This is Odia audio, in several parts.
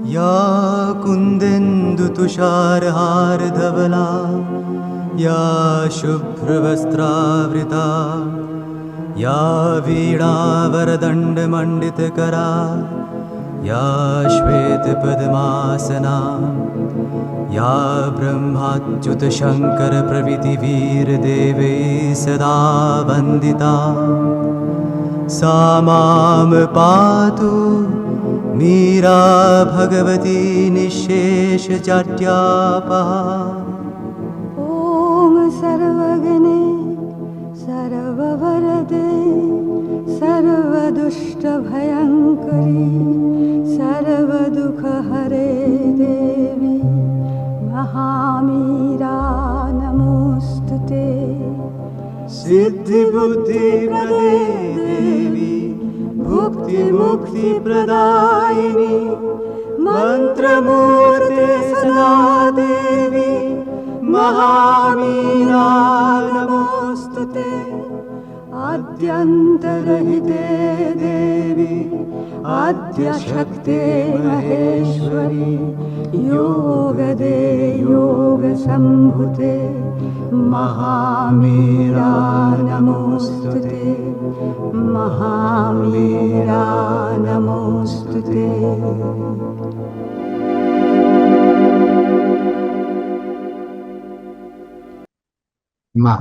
या कुन्देन्दुतुषारहारधवला या शुभ्रवस्त्रावृता या वीणावरदण्डमण्डितकरा या श्वेतपद्मासना या ब्रह्माच्युतशङ्करप्रभृतिवीरदेवैः सदा वन्दिता सा मां पातु मीरा भगवती निःशेषजाड्यापहा। ॐ सर्वगणे सर्ववरदे सर्वदुष्टभयङ्करी सर्वदुःखहरे देवी महामीरा नमोऽस्तुते। सिद्धिबुद्धिप्रदे देवी भुक्तिमुक्तिप्रदायिनी मन्त्रमूर्ते सदा देवी महामीरा नमोऽस्तुते। आद्यन्तरहिते देवी आद्यशक्ते महेश्वरी योगदे योगसम्भुते महामीरा नमोऽस्तुते महामीरा नमोऽस्तुते। ମା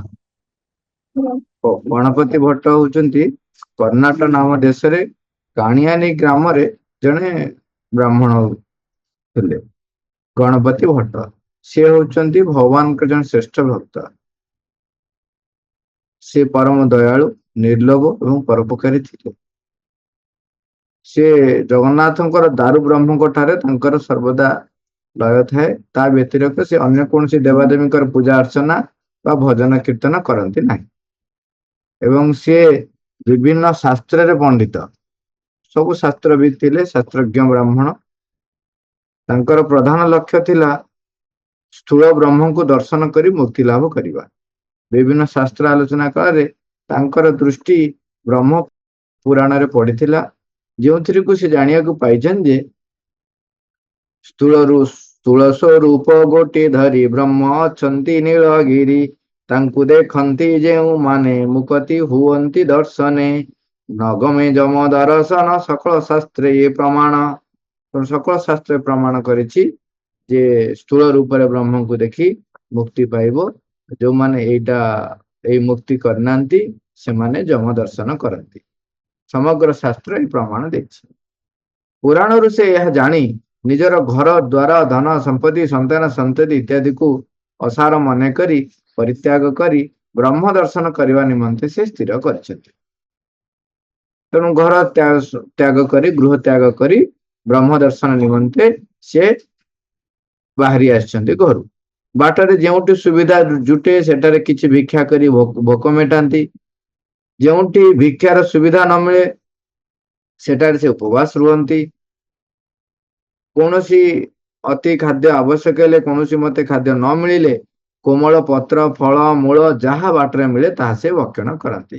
ଗଣପତି ଭଟ୍ଟ ହଉଛନ୍ତି କର୍ଣ୍ଣାଟକ ନାମ ଦେଶରେ କାଣିଆନି ଗ୍ରାମରେ ଜଣେ ବ୍ରାହ୍ମଣ ଥିଲେ। ଗଣପତି ଭଟ୍ଟ ସେ ହଉଛନ୍ତି ଭଗବାନଙ୍କ ଜଣେ ଶ୍ରେଷ୍ଠ ଭକ୍ତ। ସେ ପରମ ଦୟାଳୁ ନିର୍ଲୋଭ ଏବଂ ପରୋପକାରୀ ଥିଲେ। ସେ ଜଗନ୍ନାଥଙ୍କର ଦାରୁ ବ୍ରହ୍ମଙ୍କ ଠାରେ ତାଙ୍କର ସର୍ବଦା ଲୟ ଥାଏ। ତା ବ୍ୟତିରେକ ସେ ଅନ୍ୟ କୌଣସି ଦେବାଦେବୀଙ୍କର ପୂଜା ଅର୍ଚ୍ଚନା ବା ଭଜନ କୀର୍ତ୍ତନ କରନ୍ତି ନାହିଁ। ଏବଂ ସିଏ ବିଭିନ୍ନ ଶାସ୍ତ୍ରରେ ପଣ୍ଡିତ, ସବୁ ଶାସ୍ତ୍ରବିଦ୍ ଥିଲେ, ଶାସ୍ତ୍ରଜ୍ଞ ବ୍ରାହ୍ମଣ। ତାଙ୍କର ପ୍ରଧାନ ଲକ୍ଷ୍ୟ ଥିଲା ସ୍ଥୂଳ ବ୍ରହ୍ମଙ୍କୁ ଦର୍ଶନ କରି ମୁକ୍ତି ଲାଭ କରିବା। ବିଭିନ୍ନ ଶାସ୍ତ୍ର ଆଲୋଚନା କାଳରେ ତାଙ୍କର ଦୃଷ୍ଟି ବ୍ରହ୍ମ ପୁରାଣରେ ପଡିଥିଲା, ଯେଉଁଥିରେକୁ ସେ ଜାଣିବାକୁ ପାଇଛନ୍ତି ଯେ ସ୍ଥୂଳ ସ୍ୱରୂପ ଗୋଟି ଧରି ବ୍ରହ୍ମ ଅଛନ୍ତି ନୀଳଗିରି, ତାଙ୍କୁ ଦେଖନ୍ତି ଯେଉଁମାନେ ମୁକତି ହୁଅନ୍ତି ଦର୍ଶନେ, ନଗମେ ଯମ ଦର୍ଶନ ସକଳ ଶାସ୍ତ୍ରେ ପ୍ରମାଣ। ସକଳ ଶାସ୍ତ୍ର ପ୍ରମାଣ କରିଛି ଯେ ସ୍ଥୂଳ ରୂପରେ ବ୍ରହ୍ମଙ୍କୁ ଦେଖି ମୁକ୍ତି ପାଇବ। ଯୋଉମାନେ ଏଇ ମୁକ୍ତି କରିନାହାନ୍ତି ସେମାନେ ଯମ ଦର୍ଶନ କରନ୍ତି। ସମଗ୍ର ଶାସ୍ତ୍ର ଏହି ପ୍ରମାଣ ଦେଇଛି। ପୁରାଣରୁ ସେ ଏହା ଜାଣି ନିଜର ଘର ଦ୍ୱାର ଧନ ସମ୍ପତ୍ତି ସନ୍ତାନ ସନ୍ତତି ଇତ୍ୟାଦିକୁ ଅସାର ମନେ କରି ପରିତ୍ୟାଗ କରି ବ୍ରହ୍ମ ଦର୍ଶନ କରିବା ନିମନ୍ତେ ସେ ସ୍ଥିର କରିଛନ୍ତି। ତେଣୁ ଘର ତ୍ୟାଗ କରି ଗୃହ ତ୍ୟାଗ କରି ବ୍ରହ୍ମ ଦର୍ଶନ ନିମନ୍ତେ ସେ ବାହାରି ଆସିଛନ୍ତି ଘରୁ। ବାଟରେ ଯେଉଁଠି ସୁବିଧା ଜୁଟେ ସେଠାରେ କିଛି ଭିକ୍ଷା କରି ଭୋକ ମେଟାନ୍ତି। ଯେଉଁଠି ଭିକ୍ଷାର ସୁବିଧା ନ ମିଳେ ସେଠାରେ ସେ ଉପବାସ ରୁହନ୍ତି। କୌଣସି ଅତି ଖାଦ୍ୟ ଆବଶ୍ୟକ ହେଲେ କୌଣସି ମତେ ଖାଦ୍ୟ ନ ମିଳିଲେ କୋମଳ ପତ୍ର ଫଳ ମୂଳ ଯାହା ବାଟରେ ମିଳେ ତାହା ସେ ଭକ୍ଷଣ କରନ୍ତି।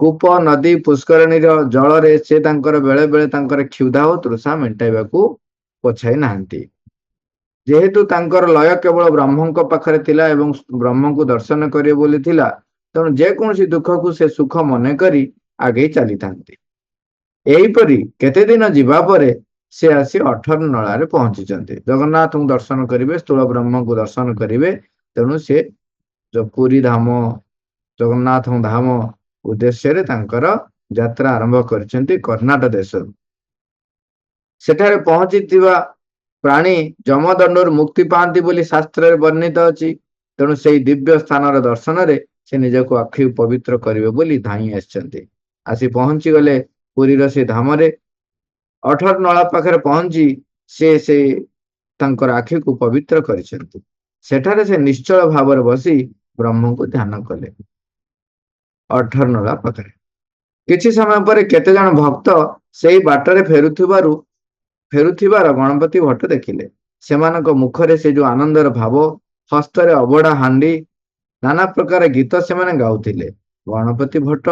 କୂପ ନଦୀ ପୁଷ୍କରିଣୀର ଜଳରେ ସେ ତାଙ୍କର ବେଳେ ବେଳେ ତାଙ୍କର କ୍ଷୁଧା ଓ ତୃଷା ମେଣ୍ଟାଇବାକୁ ପଛାଇ ନାହାନ୍ତି। ଯେହେତୁ ତାଙ୍କର ଲୟ କେବଳ ବ୍ରହ୍ମଙ୍କ ପାଖରେ ଥିଲା ଏବଂ ବ୍ରହ୍ମଙ୍କୁ ଦର୍ଶନ କରିବେ ବୋଲି ଥିଲା, ତେଣୁ ଯେକୌଣସି ଦୁଃଖକୁ ସେ ସୁଖ ମନେ କରି ଆଗେଇ ଚାଲିଥାନ୍ତି। ଏହିପରି କେତେ ଦିନ ଯିବା ପରେ ସେ ଆସି 18 ନଳାରେ ପହଞ୍ଚିଛନ୍ତି। ଜଗନ୍ନାଥଙ୍କୁ ଦର୍ଶନ କରିବେ, ସ୍ଥୂଳ ବ୍ରହ୍ମଙ୍କୁ ଦର୍ଶନ କରିବେ। ତେଣୁ ସେ ପୁରୀ ଧାମ ଜଗନ୍ନାଥଙ୍କ ଧାମ ଉଦ୍ଦେଶ୍ୟରେ ତାଙ୍କର ଯାତ୍ରା ଆରମ୍ଭ କରିଛନ୍ତି କର୍ଣ୍ଣାଟକ ଦେଶରୁ। ସେଠାରେ ପହଞ୍ଚିଥିବା ପ୍ରାଣୀ ଯମଦଣ୍ଡରୁ ମୁକ୍ତି ପାଆନ୍ତି ବୋଲି ଶାସ୍ତ୍ରରେ ବର୍ଣ୍ଣିତ ଅଛି। ତେଣୁ ସେହି ଦିବ୍ୟ ସ୍ଥାନର ଦର୍ଶନରେ ସେ ନିଜକୁ ଆଖି ପବିତ୍ର କରିବେ ବୋଲି ଧାଇଁ ଆସିଛନ୍ତି। ଆସି ପହଞ୍ଚିଗଲେ ପୁରୀର ସେ ଧାମରେ। 18 ନଳା ପାଖରେ ପହଞ୍ଚି ସେ ତାଙ୍କର ଆଖିକୁ ପବିତ୍ର କରିଛନ୍ତି। ସେଠାରେ ସେ ନିଶ୍ଚଳ ଭାବରେ ବସି ବ୍ରହ୍ମଙ୍କୁ ଧ୍ୟାନ କଲେ। 18 ନଳା ପାଖରେ କିଛି ସମୟ ପରେ କେତେ ଜଣ ଭକ୍ତ ସେହି ବାଟରେ ଫେରୁଥିବାର ଗଣପତି ଭଟ୍ଟ ଦେଖିଲେ। ସେମାନଙ୍କ ମୁଖରେ ସେ ଯୋଉ ଆନନ୍ଦର ଭାବ, ହସ୍ତରେ ଅବଢା ହାଣ୍ଡି, ନାନା ପ୍ରକାର ଗୀତ ସେମାନେ ଗାଉଥିଲେ। ଗଣପତି ଭଟ୍ଟ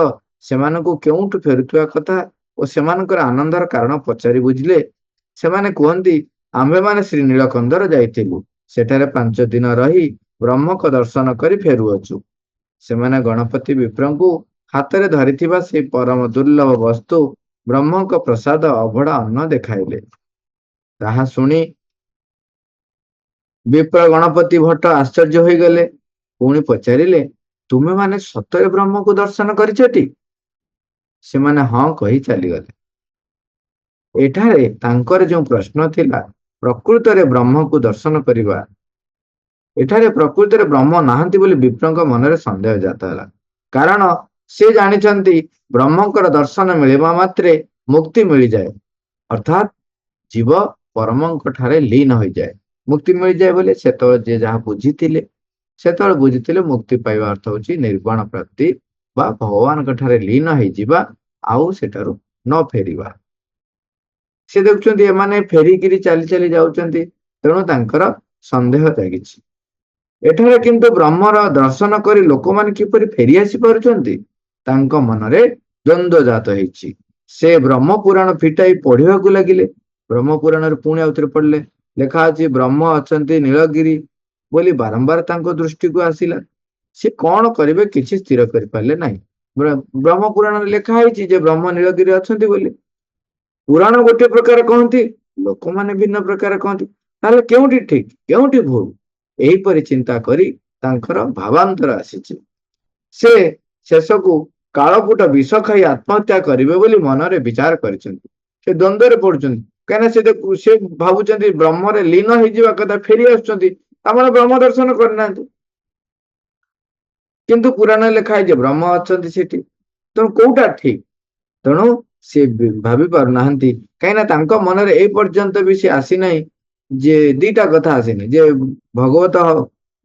ସେମାନଙ୍କୁ କେଉଁଠୁ ଫେରୁଥିବା କଥା ଓ ସେମାନଙ୍କର ଆନନ୍ଦର କାରଣ ପଚାରି ବୁଝିଲେ। ସେମାନେ କୁହନ୍ତି, ଆମ୍ଭେମାନେ ଶ୍ରୀ ନୀଳକନ୍ଦର ଯାଇଥିଲୁ, ସେଠାରେ 5 ଦିନ ରହି ବ୍ରହ୍ମଙ୍କ ଦର୍ଶନ କରି ଫେରୁଅଛୁ। ସେମାନେ ଗଣପତି ବିପ୍ରଙ୍କୁ ହାତରେ ଧରିଥିବା ସେହି ପରମ ଦୁର୍ଲଭ ବସ୍ତୁ ବ୍ରହ୍ମଙ୍କ ପ୍ରସାଦ ଅଭଡ଼ା ଅନ୍ନ ଦେଖାଇଲେ। ତାହା ଶୁଣି ବିପ୍ର ଗଣପତି ଭଟ୍ଟ ଆଶ୍ଚର୍ଯ୍ୟ ହୋଇଗଲେ। ପୁଣି ପଚାରିଲେ, ତୁମେମାନେ ସତରେ ବ୍ରହ୍ମକୁ ଦର୍ଶନ କରିଛଟି? ସେମାନେ ହଁ କହି ଚାଲିଗଲେ। ଏଠାରେ ତାଙ୍କର ଯେଉଁ ପ୍ରଶ୍ନ ଥିଲା, ପ୍ରକୃତରେ ବ୍ରହ୍ମକୁ ଦର୍ଶନ କରିବା, ଏଠାରେ ପ୍ରକୃତରେ ବ୍ରହ୍ମ ନାହାନ୍ତି ବୋଲି ବିପ୍ରଙ୍କ ମନରେ ସନ୍ଦେହ ଜାତ ହେଲା। କାରଣ ସେ ଜାଣିଛନ୍ତି ବ୍ରହ୍ମଙ୍କର ଦର୍ଶନ ମିଳିବା ମାତ୍ରେ ମୁକ୍ତି ମିଳିଯାଏ, ଅର୍ଥାତ୍ ଜୀବ ପରମଙ୍କ ଠାରେ ଲୀନ ହୋଇଯାଏ। ମୁକ୍ତି ମିଳିଯାଏ ବୋଲି ସେତେବେଳେ ଯିଏ ଯାହା ବୁଝିଥିଲେ ମୁକ୍ତି ପାଇବା ଅର୍ଥ ହେଉଛି ନିର୍ବାଣ ପ୍ରାପ୍ତି ବା ଭଗବାନଙ୍କ ଠାରେ ଲୀନ ହେଇଯିବା, ଆଉ ସେଠାରୁ ନ ଫେରିବା। ସେ ଦେଖୁଛନ୍ତି ଏମାନେ ଫେରିକିରି ଚାଲି ଚାଲି ଯାଉଛନ୍ତି, ତେଣୁ ତାଙ୍କର ସନ୍ଦେହ ଜାଗିଛି। ଏଠାରେ କିନ୍ତୁ ବ୍ରହ୍ମର ଦର୍ଶନ କରି ଲୋକମାନେ କିପରି ଫେରି ଆସି ପାରୁଛନ୍ତି, ତାଙ୍କ ମନରେ ଦ୍ୱନ୍ଦ୍ୱ ଜାତ ହେଇଛି। ସେ ବ୍ରହ୍ମ ପୁରାଣ ଫିଟାଇ ପଢିବାକୁ ଲାଗିଲେ। ବ୍ରହ୍ମ ପୁରାଣରେ ପୁଣି ଆଉଥରେ ପଢିଲେ, ଲେଖା ଅଛି ବ୍ରହ୍ମ ଅଛନ୍ତି ନୀଳଗିରି ବୋଲି ବାରମ୍ବାର ତାଙ୍କ ଦୃଷ୍ଟିକୁ ଆସିଲା। ସେ କଣ କରିବେ କିଛି ସ୍ଥିର କରିପାରିଲେ ନାହିଁ। ବ୍ରହ୍ମ ପୁରାଣରେ ଲେଖା ହେଇଛି ଯେ ବ୍ରହ୍ମ ନୀଳଗିରି ଅଛନ୍ତି ବୋଲି। ପୁରାଣ ଗୋଟିଏ ପ୍ରକାର କହନ୍ତି, ଲୋକମାନେ ଭିନ୍ନ ପ୍ରକାର କହନ୍ତି। ତାହେଲେ କେଉଁଠି ଠିକ କେଉଁଠି ଭୁଲ, ଏହିପରି ଚିନ୍ତା କରି ତାଙ୍କର ଭାବାନ୍ତର ଆସିଛି। ସେ ଶେଷକୁ କାଳକୂଟ ବିଷ ଖାଇ ଆତ୍ମହତ୍ୟା କରିବେ ବୋଲି ମନରେ ବିଚାର କରିଛନ୍ତି। ସେ ଦ୍ୱନ୍ଦ୍ୱରେ ପଡୁଛନ୍ତି, କାହିଁକିନା ସେ ଭାବୁଛନ୍ତି ବ୍ରହ୍ମରେ ଲୀନ ହେଇଯିବା କଥା, ଫେରି ଆସୁଛନ୍ତି, ଆମର ବ୍ରହ୍ମ ଦର୍ଶନ କରିନାହାନ୍ତି। କିନ୍ତୁ ପୁରାଣରେ ଲେଖା ହେଇଛି ବ୍ରହ୍ମ ଅଛନ୍ତି ସେଠି, ତେଣୁ କୋଉଟା ଠିକ? ତେଣୁ ସେ ଭାବି ପାରୁନାହାନ୍ତି, କାହିଁକିନା ତାଙ୍କ ମନରେ ଏଇ ପର୍ଯ୍ୟନ୍ତ ବି ସେ ଆସିନାହିଁ ଯେ ଦିଟା କଥା ଆସିନି, ଯେ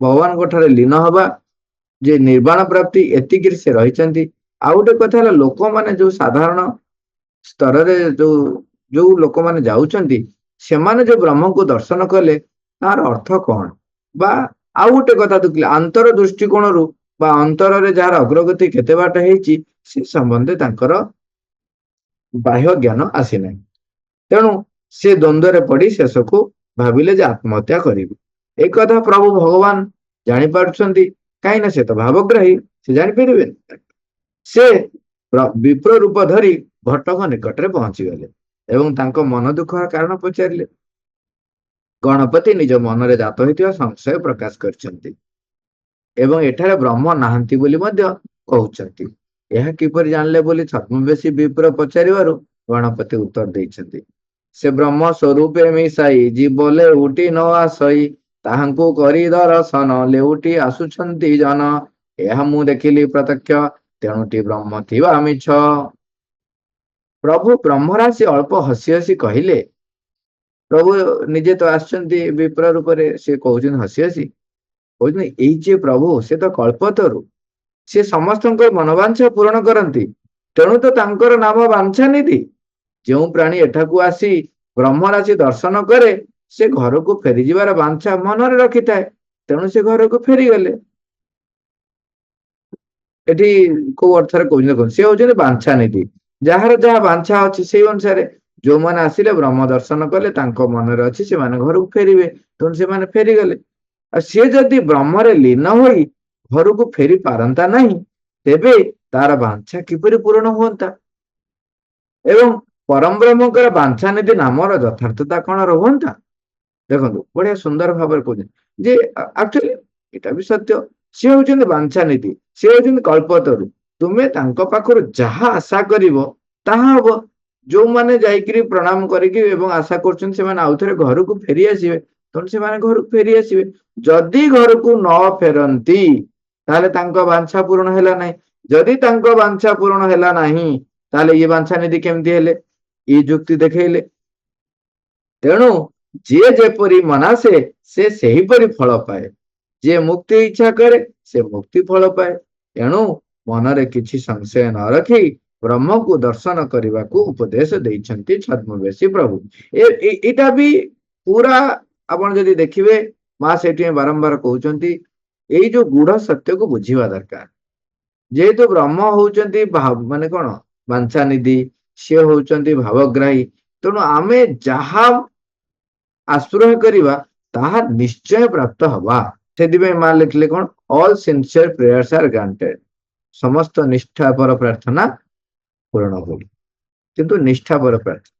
ଭଗବାନଙ୍କ ଠାରେ ଲୀନ ହବା, ଯେ ନିର୍ବାଣ ପ୍ରାପ୍ତି, ଏତିକିରେ ସେ ରହିଛନ୍ତି। ଆଉ ଗୋଟେ କଥା ହେଲା, ଲୋକମାନେ ଯୋଉ ସାଧାରଣ ସ୍ତରରେ ଯୋଉ ଲୋକମାନେ ଯାଉଛନ୍ତି, ସେମାନେ ଯୋଉ ବ୍ରହ୍ମକୁ ଦର୍ଶନ କଲେ ତାର ଅର୍ଥ କଣ? ବା ଆଉ ଗୋଟେ କଥା ଦେଖିଲେ, ଅନ୍ତର ଦୃଷ୍ଟିକୋଣରୁ ବା ଅନ୍ତରରେ ଯାହାର ଅଗ୍ରଗତି କେତେ ବାଟ ହେଇଛି ସେ ସମ୍ବନ୍ଧେ ତାଙ୍କର ବାହ୍ୟ ଜ୍ଞାନ ଆସିନାହିଁ। ତେଣୁ ସେ ଦ୍ୱନ୍ଦ୍ୱରେ ପଡି ଶେଷକୁ ଭାବିଲେ ଯେ ଆତ୍ମହତ୍ୟା କରିବେ। ଏ କଥା ପ୍ରଭୁ ଭଗବାନ ଜାଣିପାରୁଛନ୍ତି, କାହିଁକି ନା ସେ ତ ଭାବଗ୍ରାହୀ, ସେ ଜାଣିପାରିବେନି। ସେ ବିପ୍ର ରୂପ ଧରି ଭଟ୍ଟଙ୍କ ନିକଟରେ ପହଞ୍ଚିଗଲେ ଏବଂ ତାଙ୍କ ମନ ଦୁଃଖର କାରଣ ପଚାରିଲେ। ଗଣପତି ନିଜ ମନରେ ଜାତ ହୋଇଥିବା ସଂଶୟ ପ୍ରକାଶ କରିଛନ୍ତି ଏବଂ ଏଠାରେ ବ୍ରହ୍ମ ନାହାନ୍ତି ବୋଲି ମଧ୍ୟ କହୁଛନ୍ତି। ଏହା କିପରି ଜାଣିଲେ ବୋଲି ଛଦ୍ମବେଶୀ ବିପ୍ର ପଚାରିବାରୁ ଗଣପତି ଉତ୍ତର ଦେଇଛନ୍ତି, ସେ ବ୍ରହ୍ମ ସ୍ୱରୂପେ ମିଶାଇ ଜୀବ ଲେଉଟି ନ ଆସଇ, ତାହାଙ୍କୁ କରି ଦର୍ଶନ ଲେଉଟି ଆସୁଛନ୍ତି ଜନ, ଏହା ମୁଁ ଦେଖିଲି ପ୍ରତ୍ୟକ୍ଷ, ତେଣୁଟି ବ୍ରହ୍ମ ଥିବା ମିଛ। ପ୍ରଭୁ ବ୍ରହ୍ମରାଶି ଅଳ୍ପ ହସି ହସି କହିଲେ, ପ୍ରଭୁ ନିଜେ ତ ଆସିଛନ୍ତି ବିପ୍ର ରୂପରେ, ସେ କହୁଛନ୍ତି ହସି ହସି, କହୁଛନ୍ତି ଏଇ ଯେ ପ୍ରଭୁ ସେ ତ କଳ୍ପତରୁ, ସେ ସମସ୍ତଙ୍କ ମନବାଞ୍ଛା ପୂରଣ କରନ୍ତି, ତେଣୁ ତ ତାଙ୍କର ନାମ ବାଞ୍ଛାନିଧି। ଯେଉଁ ପ୍ରାଣୀ ଏଠାକୁ ଆସି ବ୍ରହ୍ମରାଶି ଦର୍ଶନ କରେ ସେ ଘରକୁ ଫେରିଯିବାର ବାଞ୍ଛା ମନରେ ରଖିଥାଏ, ତେଣୁ ସେ ଘରକୁ ଫେରିଗଲେ। ଏଠି କୋଉ ଅର୍ଥରେ କହୁଛନ୍ତି, ସେ ହଉଛନ୍ତି ବାଞ୍ଛାନିଧି, ଯାହାର ଯାହା ବାଞ୍ଛା ଅଛି ସେଇ ଅନୁସାରେ ଯୋଉମାନେ ଆସିଲେ ବ୍ରହ୍ମ ଦର୍ଶନ କଲେ ତାଙ୍କ ମନରେ ଅଛି ସେମାନେ ଘରକୁ ଫେରିବେ, ତେଣୁ ସେମାନେ ଫେରିଗଲେ। ଆଉ ସିଏ ଯଦି ବ୍ରହ୍ମରେ ଲୀନ ହୋଇ ଘରକୁ ଫେରି ପାରନ୍ତା ନାହିଁ, ତେବେ ତାର ବାଞ୍ଛା କିପରି ପୂରଣ ହୁଅନ୍ତା ଏବଂ ପରମ ବ୍ରହ୍ମଙ୍କର ବାଞ୍ଛାନିଧି ନାମର ଯଥାର୍ଥତା କଣ ରୁହନ୍ତା? ଦେଖନ୍ତୁ ବଢିଆ ସୁନ୍ଦର ଭାବରେ କହୁଛନ୍ତି ଯେ ଆକ୍ଚୁଆଲି ଏଟା ବି ସତ୍ୟ, ସେ ହଉଛନ୍ତି ବାଞ୍ଛାନିଧି, ସେ ହଉଛନ୍ତି କଳ୍ପତରୁ। ତୁମେ ତାଙ୍କ ପାଖରୁ ଯାହା ଆଶା କରିବ ତାହା ହବ। ଯୋଉମାନେ ଯାଇକିରି ପ୍ରଣାମ କରିକି ଏବଂ ଆଶା କରୁଛନ୍ତି ସେମାନେ ଆଉଥରେ ଘରକୁ ଫେରି ଆସିବେ, ତେଣୁ ସେମାନେ ଘରକୁ ଫେରି ଆସିବେ। ଯଦି ଘରକୁ ନ ଫେରନ୍ତି ତାହେଲେ ତାଙ୍କ ବାଞ୍ଛା ପୂରଣ ହେଲା ନାହିଁ। ଯଦି ତାଙ୍କ ବାଞ୍ଛା ପୂରଣ ହେଲା ନାହିଁ ତାହେଲେ ଇଏ ବାଞ୍ଛାନିଧି କେମିତି ହେଲେ? ଇଏ ଯୁକ୍ତି ଦେଖେଇଲେ। ତେଣୁ ଯିଏ ଯେପରି ମନାସେ ସେ ସେହିପରି ଫଳ ପାଏ, ଯିଏ ମୁକ୍ତି ଇଚ୍ଛା କରେ ସେ ମୁକ୍ତି ଫଳ ପାଏ। ଏଣୁ ମନରେ କିଛି ସଂଶୟ ନ ରଖି ବ୍ରହ୍ମକୁ ଦର୍ଶନ କରିବାକୁ ଉପଦେଶ ଦେଇଛନ୍ତି ଛଦ୍ମବେଶୀ ପ୍ରଭୁ। ଏଇଟା ବି ପୁରା ଆପଣ ଯଦି ଦେଖିବେ ମା ସେଠି ବାରମ୍ବାର କହୁଛନ୍ତି ଏଇ ଯୋଉ ଗୂଢ ସତ୍ୟକୁ ବୁଝିବା ଦରକାର। ଯେହେତୁ ବ୍ରହ୍ମ ହଉଛନ୍ତି ମାନେ କଣ ବାଞ୍ଛାନିଧି, ସିଏ ହଉଛନ୍ତି ଭାବଗ୍ରାହୀ, ତ ତେଣୁ ଆମେ ଯାହା ଆଶ୍ରୟ କରିବା ତାହା ନିଶ୍ଚୟ ପ୍ରାପ୍ତ ହବା। ସେଥିପାଇଁ ମା ଲେଖିଲେ କଣ, ଅଲ୍ ସିନସିୟର ପ୍ରେୟର୍ସ ଆର୍ ଗ୍ରାଣ୍ଟେଡ, ସମସ୍ତ ନିଷ୍ଠାପର ପ୍ରାର୍ଥନା ପୂରଣ ହୁଏ। କିନ୍ତୁ ନିଷ୍ଠାପର ପ୍ରାର୍ଥନା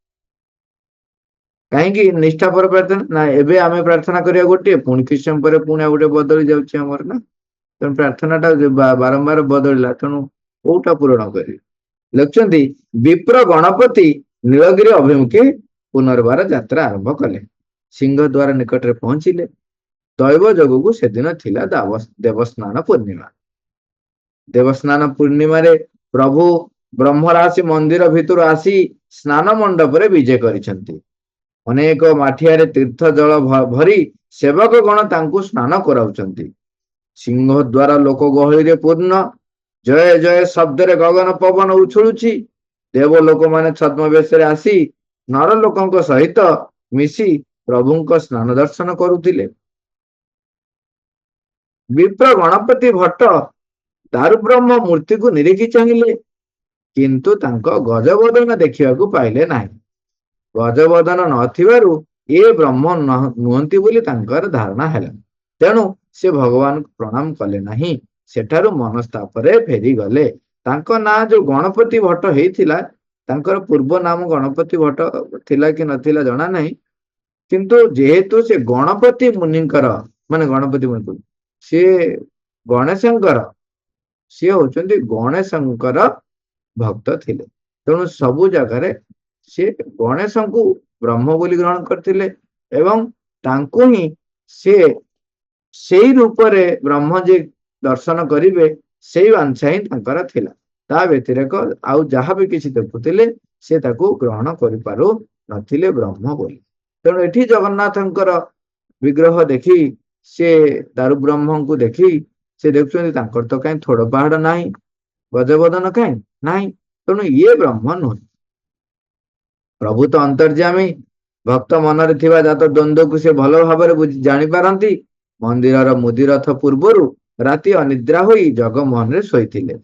କାହିଁକି, ନିଷ୍ଠାପର ପ୍ରାର୍ଥନା ନା ଏବେ ଆମେ ପ୍ରାର୍ଥନା କରିବା ଗୋଟିଏ, ପୁଣି କିଛି ସମୟ ପରେ ପୁଣି ଆଉ ଗୋଟେ ବଦଳି ଯାଉଛି ଆମର ନା। ତେଣୁ ପ୍ରାର୍ଥନାଟା ବାରମ୍ବାର ବଦଳିଲା, ତେଣୁ କୋଉଟା ପୂରଣ କରିବି। ଲେଖୁଛନ୍ତି ବିପ୍ର ଗଣପତି ନୀଳଗିରି ଅଭିମୁଖେ ପୁନର୍ବାର ଯାତ୍ରା ଆରମ୍ଭ କଲେ। ସିଂହ ଦ୍ୱାର ନିକଟରେ ପହଞ୍ଚିଲେ। ଦୈବ ଯୋଗକୁ ସେଦିନ ଥିଲା ଦେବସ୍ନାନ ପୂର୍ଣ୍ଣିମା। ଦେବସ୍ନାନ ପୂର୍ଣ୍ଣିମାରେ ପ୍ରଭୁ ବ୍ରହ୍ମରାଶି ମନ୍ଦିର ଭିତରୁ ଆସି ସ୍ନାନ ମଣ୍ଡପରେ ବିଜେ କରିଛନ୍ତି। ଅନେକ ମାଠିଆରେ ତୀର୍ଥ ଜଳ ଭରି ସେବକ ଗଣ ତାଙ୍କୁ ସ୍ନାନ କରାଉଛନ୍ତି। ସିଂହ ଦ୍ୱାର ଲୋକ ଗହଳିରେ ପୂର୍ଣ୍ଣ। ଜୟ ଜୟ ଶବ୍ଦରେ ଗଗନ ପବନ ଉଛୁଳୁଛି। ଦେବ ଲୋକମାନେ ଛଦ୍ମବେଶରେ ଆସି ନର ଲୋକଙ୍କ ସହିତ ମିଶି ପ୍ରଭୁଙ୍କ ସ୍ନାନ ଦର୍ଶନ କରୁଥିଲେ। ବିପ୍ର ଗଣପତି ଭଟ୍ଟ ଦାରୁବ୍ରହ୍ମ ମୂର୍ତ୍ତିକୁ ନିରେଖି ଚାହିଁଲେ, କିନ୍ତୁ ତାଙ୍କ ଗଜବଦନ ଦେଖିବାକୁ ପାଇଲେ ନାହିଁ। ଗଜବଦନ ନଥିବାରୁ ଏ ବ୍ରହ୍ମ ନୁହନ୍ତି ବୋଲି ତାଙ୍କର ଧାରଣା ହେଲା। ତେଣୁ ସେ ଭଗବାନଙ୍କୁ ପ୍ରଣାମ କଲେ ନାହିଁ। ସେଠାରୁ ମନସ୍ତାପରେ ଫେରିଗଲେ। ତାଙ୍କ ନାଁ ଯୋଉ ଗଣପତି ଭଟ୍ଟ ହେଇଥିଲା, ତାଙ୍କର ପୂର୍ବ ନାମ ଗଣପତି ଭଟ୍ଟ ଥିଲା କି ନଥିଲା ଜଣା ନାହିଁ। କିନ୍ତୁ ଯେହେତୁ ସେ ଗଣପତି ମୁନିଙ୍କର, ମାନେ ଗଣପତି ମୁନି, ସିଏ ଗଣେଶଙ୍କର, ସିଏ ହଉଛନ୍ତି ଗଣେଶଙ୍କର ଭକ୍ତ ଥିଲେ। ତେଣୁ ସବୁ ଜାଗାରେ ସିଏ ଗଣେଶଙ୍କୁ ବ୍ରହ୍ମ ବୋଲି ଗ୍ରହଣ କରିଥିଲେ ଏବଂ ତାଙ୍କୁ ହିଁ ସିଏ ସେଇ ରୂପରେ ବ୍ରହ୍ମ ଯେ ଦର୍ଶନ କରିବେ ସେଇ ବାଞ୍ଛା ହିଁ ତାଙ୍କର ଥିଲା। ତା ବ୍ୟତିରେକ ଆଉ ଯାହା ବି କିଛି ଦେଖୁଥିଲେ ସେ ତାକୁ ଗ୍ରହଣ କରିପାରୁ ନଥିଲେ ବ୍ରହ୍ମ ବୋଲି। ତେଣୁ ଏଠି ଜଗନ୍ନାଥଙ୍କର ବିଗ୍ରହ ଦେଖି ସେ ଦାରୁବ୍ରହ୍ମଙ୍କୁ ଦେଖି ସେ ଦେଖୁଛନ୍ତି ତାଙ୍କର ତ କାହିଁ ଥୋଡ ପାହାଡ ନାହିଁ, ଗଜବଦନ କାହିଁ ନାହିଁ, ତେଣୁ ଇଏ ବ୍ରହ୍ମ ନୁହେଁ। ପ୍ରଭୁ ତ ଅନ୍ତର୍ଯ୍ୟାମୀ, ଭକ୍ତ ମନରେ ଥିବା ଜାତ ଦ୍ୱନ୍ଦ୍ୱକୁ ସେ ଭଲ ଭାବରେ ଜାଣିପାରନ୍ତି। ମନ୍ଦିରର ମୁଦିରଥ ପୂର୍ବରୁ ରାତି ଅନିଦ୍ରା ହୋଇ ଜଗମୋହନରେ ଶୋଇଥିଲେ।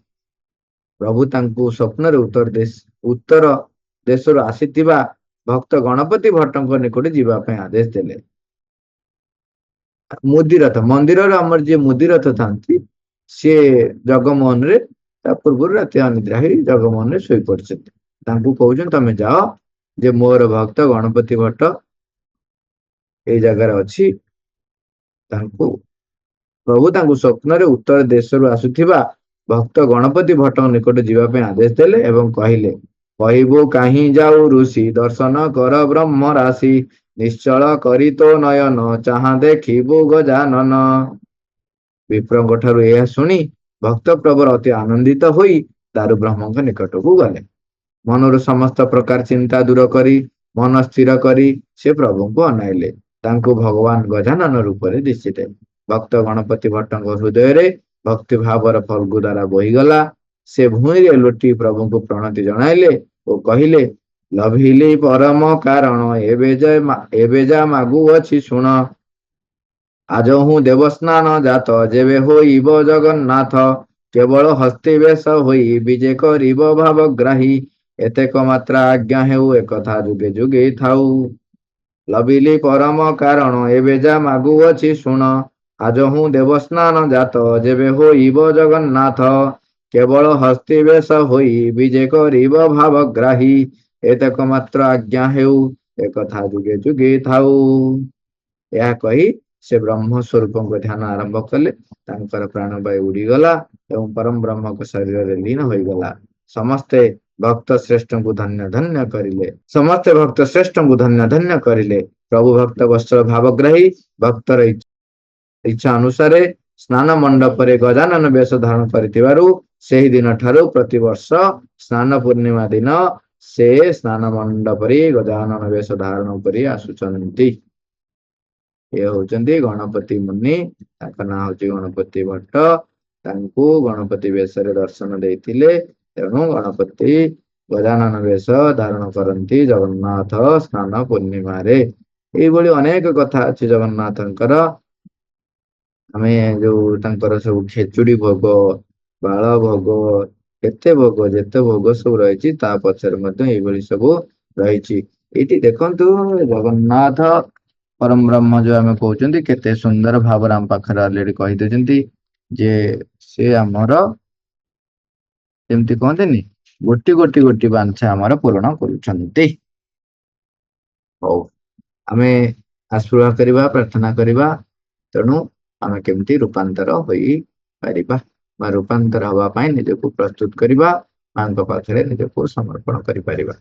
ପ୍ରଭୁ ତାଙ୍କୁ ସ୍ୱପ୍ନରେ ଉତ୍ତର ଦେଶରୁ ଆସିଥିବା ଭକ୍ତ ଗଣପତି ଭଟ୍ଟଙ୍କ ନିକଟ ଯିବା ପାଇଁ ଆଦେଶ ଦେଲେ। ମୁଦିରଥ, ମନ୍ଦିରର ଆମର ଯିଏ ମୁଦିରଥ ଥାନ୍ତି ସିଏ ଜଗମୋହନରେ ତା ପୂର୍ବରୁ ରାତି ଅନିଦ୍ରା ହୋଇ ଜଗମୋହନରେ ଶୋଇପଡିଛନ୍ତି। ତାଙ୍କୁ କହୁଛନ୍ତି ତମେ ଯାଅ, ଯେ ମୋର ଭକ୍ତ ଗଣପତି ଭଟ୍ଟ ଏଇ ଜାଗାରେ ଅଛି। ପ୍ରଭୁ ତାଙ୍କୁ ସ୍ୱପ୍ନରେ ଉତ୍ତର ଦେଶରୁ ଆସୁଥିବା ଭକ୍ତ ଗଣପତି ଭଟ୍ଟଙ୍କ ନିକଟ ଯିବା ପାଇଁ ଆଦେଶ ଦେଲେ ଏବଂ କହିଲେ, କହିବୁ କାହିଁ ଯାଉ ଋଷି, ଦର୍ଶନ କର ବ୍ରହ୍ମ ରାଶି, ନିଶ୍ଚଳ କରି ତୋ ନୟନ, ଚାହା ଦେଖିବୁ ଗଜାନନ। ବିପ୍ରଙ୍କ ଠାରୁ ଏହା ଶୁଣି ଭକ୍ତ ପ୍ରବର ଅତି ଆନନ୍ଦିତ ହୋଇ ଦାରୁବ୍ରହ୍ମଙ୍କ ନିକଟକୁ ଗଲେ। ମନରୁ ସମସ୍ତ ପ୍ରକାର ଚିନ୍ତା ଦୂର କରି ମନ ସ୍ଥିର କରି ସେ ପ୍ରଭୁଙ୍କୁ ଅନାଇଲେ। ତାଙ୍କୁ ଭଗବାନ ଗଜାନନ ରୂପରେ ଦିଶିଲେ। ଭକ୍ତ ଗଣପତି ଭଟ୍ଟଙ୍କ ହୃଦୟରେ ଭକ୍ତି ଭାବର ଫଲ୍ଗୁ ଦ୍ୱାରା ବୋହିଗଲା। ସେ ଭୂଇଁରେ ଲୋଟି ପ୍ରଭୁଙ୍କୁ ପ୍ରଣତି ଜଣାଇଲେ ଓ କହିଲେ, ଲଭିଲି ପରମ କାରଣ, ଏବେ ଯା ମାଗୁଅଛି ଶୁଣ। ଆଜହୁଁ ଦେବସ୍ନାନ ଜାତ, ଯେବେ ହୋଇବ ଜଗନ୍ନାଥ, କେବଳ ହସ୍ତି ବେଶ ହୋଇ ବିଜେ କରିବ ଭାବଗ୍ରାହୀ। ଏତେକ ମାତ୍ରା ଆଜ୍ଞା ହେଉ, ଏକଥା ଯୁଗେ ଯୁଗେ ଥାଉ। ଲଭିଲି ପରମ କାରଣ, ଏବେ ଯା ମାଗୁଅଛି ଶୁଣ। ଆଜହୁଁ ଦେବସ୍ନାନ ଜାତ, ଯେବେ ହୋଇବ ଜଗନ୍ନାଥ, କେବଳ ହସ୍ତି ବେଶ ହୋଇ ବିଜେ କରିବ ଭାବଗ୍ରାହୀ। ଏତେକ ମାତ୍ର ଆଜ୍ଞା ହେଉ, ଏକଥା ଯୁଗେ ଯୁଗେ ଥାଉ। ଏହା କହି ସେ ବ୍ରହ୍ମ ସ୍ୱରୂପଙ୍କ ଧ୍ୟାନ ଆରମ୍ଭ କଲେ। ତାଙ୍କର ପ୍ରାଣବାୟୁ ଉଡ଼ିଗଲା ଏବଂ ପରମ ବ୍ରହ୍ମଙ୍କ ଶରୀରରେ ଲୀନ ହୋଇଗଲା। ସମସ୍ତେ ଭକ୍ତ ଶ୍ରେଷ୍ଠଙ୍କୁ ଧନ୍ୟ ଧନ୍ୟ କରିଲେ। ପ୍ରଭୁ ଭକ୍ତ ବତ୍ସଳ ଭାବଗ୍ରାହୀ ଭକ୍ତର ଇଚ୍ଛା ଅନୁସାରେ ସ୍ନାନ ମଣ୍ଡପରେ ଗଜାନନ ବେଶ ଧାରଣ କରିଥିବାରୁ ସେହି ଦିନ ଠାରୁ ପ୍ରତିବର୍ଷ ସ୍ନାନ ପୂର୍ଣ୍ଣିମା ଦିନ ସେ ସ୍ନାନ ମଣ୍ଡପରେ ଗଜାନନ ବେଶ ଧାରଣ କରି ଆସୁଛନ୍ତି। ଏ ହଉଛନ୍ତି ଗଣପତି ମୁନି। ତାଙ୍କ ନାଁ ହଉଛି ଗଣପତି ଭଟ୍ଟ। ତାଙ୍କୁ ଗଣପତି ବେଶରେ ଦର୍ଶନ ଦେଇଥିଲେ। ତେଣୁ ଗଣପତି ଗଜାନନ ବେଶ ଧାରଣ କରନ୍ତି ଜଗନ୍ନାଥ ସ୍ନାନ ପୂର୍ଣ୍ଣିମାରେ। ଏଇଭଳି ଅନେକ କଥା ଅଛି ଜଗନ୍ନାଥଙ୍କର। ଆମେ ଯୋଉ ତାଙ୍କର ସବୁ ଖେଚୁଡି ଭୋଗ, ବାଳ ଭୋଗ, କେତେ ଭୋଗ, ଯେତେ ଭୋଗ ସବୁ ରହିଛି ତା ପଛରେ ମଧ୍ୟ ଏଇଭଳି ସବୁ ରହିଛି। ଏଇଠି ଦେଖନ୍ତୁ ଜଗନ୍ନାଥ ପରମ ବ୍ରହ୍ମ ଯୋଉ ଆମେ କହୁଛନ୍ତି କେତେ ସୁନ୍ଦର ଭାବରେ ଆମ ପାଖରେ ଅଲରେଡି କହିଦେଉଛନ୍ତି ଯେ ସେ ଆମର ଯେମିତି କହନ୍ତିନି ଗୋଟି ଗୋଟି ଗୋଟି ବାଞ୍ଛା ଆମର ପୂରଣ କରୁଛନ୍ତି। ହଉ ଆମେ ଆସ୍ପୃହା କରିବା ପ୍ରାର୍ଥନା କରିବା ତେଣୁ ଆମେ କେମିତି ରୂପାନ୍ତର ହୋଇପାରିବା ବା ରୂପାନ୍ତର ହବା ପାଇଁ ନିଜକୁ ପ୍ରସ୍ତୁତ କରିବା ମାଙ୍କ ପାଖରେ ନିଜକୁ ସମର୍ପଣ କରିପାରିବା।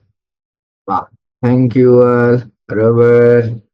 Thank you all.